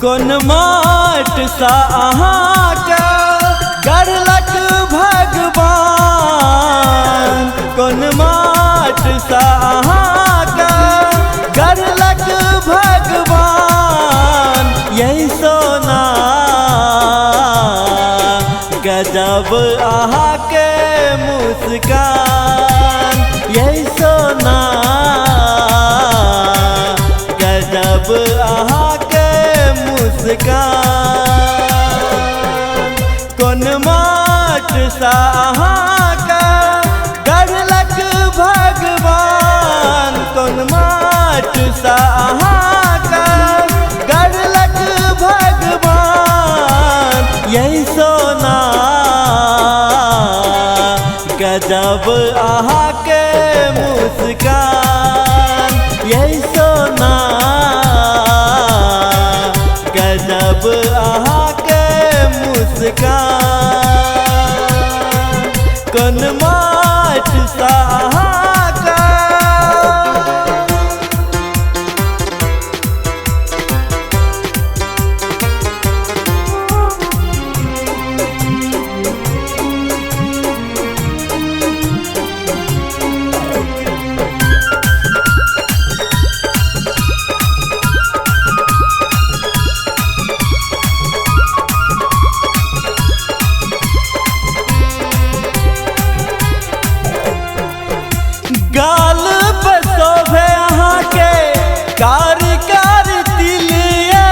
कोन माट सा अहाँके करलक भगवान, कोन माट सा अहाँके करलक भगवान। यही सोना गजब अहाँके मुस्कान, यही सोना गजब अहाँके मुस्कान। कोन माट सा अहाँके करलक भगवान, कोन माट सा अहाँके करलक भगवान। यही सोना गजब अहाँके मुस्कान, यही सोना गजब अहाँके मुस्कान। कोन माट सा अहाँके गाल पे शोभे अहाँके कारी कारी तिलिये,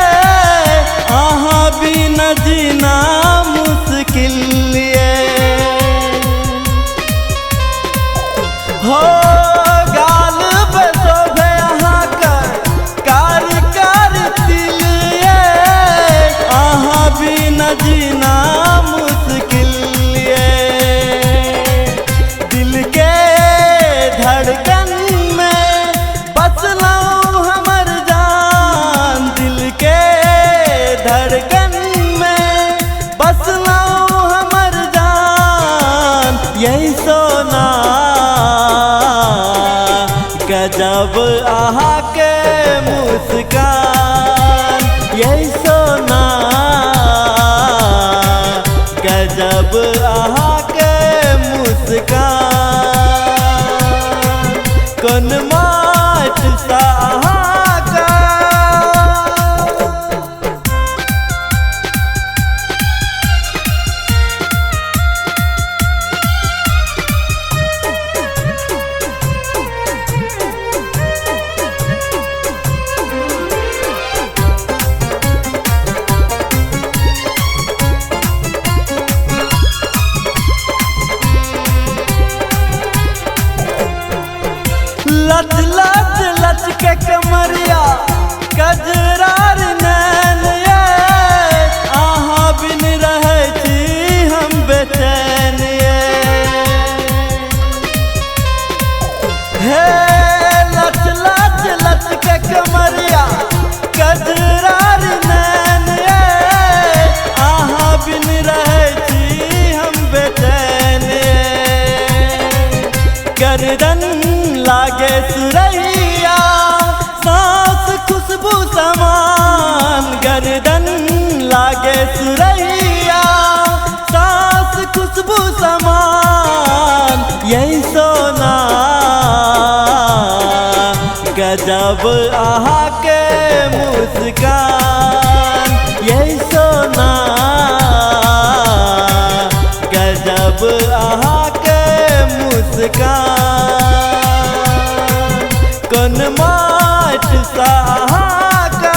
अहाँ बिना जीना मुश्किल ये हो। गाल पे शोभे अहाँके कारी कारी तिलिये, अहाँ बिना जीना मुश्किल ये। दिल के धड़कन में बसलौं हमर जान, दिल के धड़कन में बसलौं हमर जान। यही सोना गजब अहाँके मुस्कान, यही सोना गजब अहाँके मुस्कान। कोन माट सा अहाँके लच लच लच के कमरिया कजरार नैन ये, अहाँ बिन रहै छी हम बेचैन ये। हे लच लच लच के कमरिया कजरार नैन ये, अहाँ बिन रहै छी हम बेचैन ये। गर्दन लागे सुरैया सांस खुशबू समान, गर्दन लागे सुरैया सांस खुशबू समान। यही सोना गजब अहाँके मुस्कान, यही सोना गजब अहाँके मुस्कान। कोन माट सा अहाँके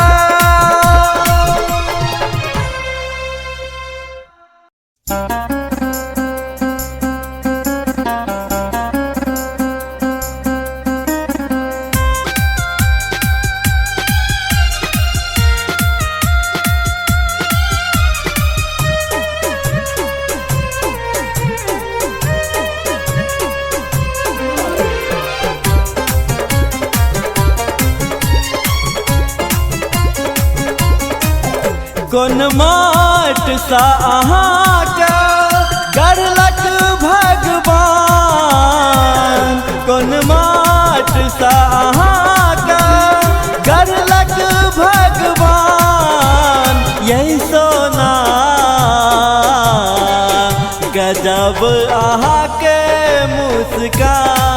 कोन माट सा अहाँके करलक भगवान, कोन माट सा अहाँके करलक भगवान, यही सोना गजब अहाँके मुस्कान।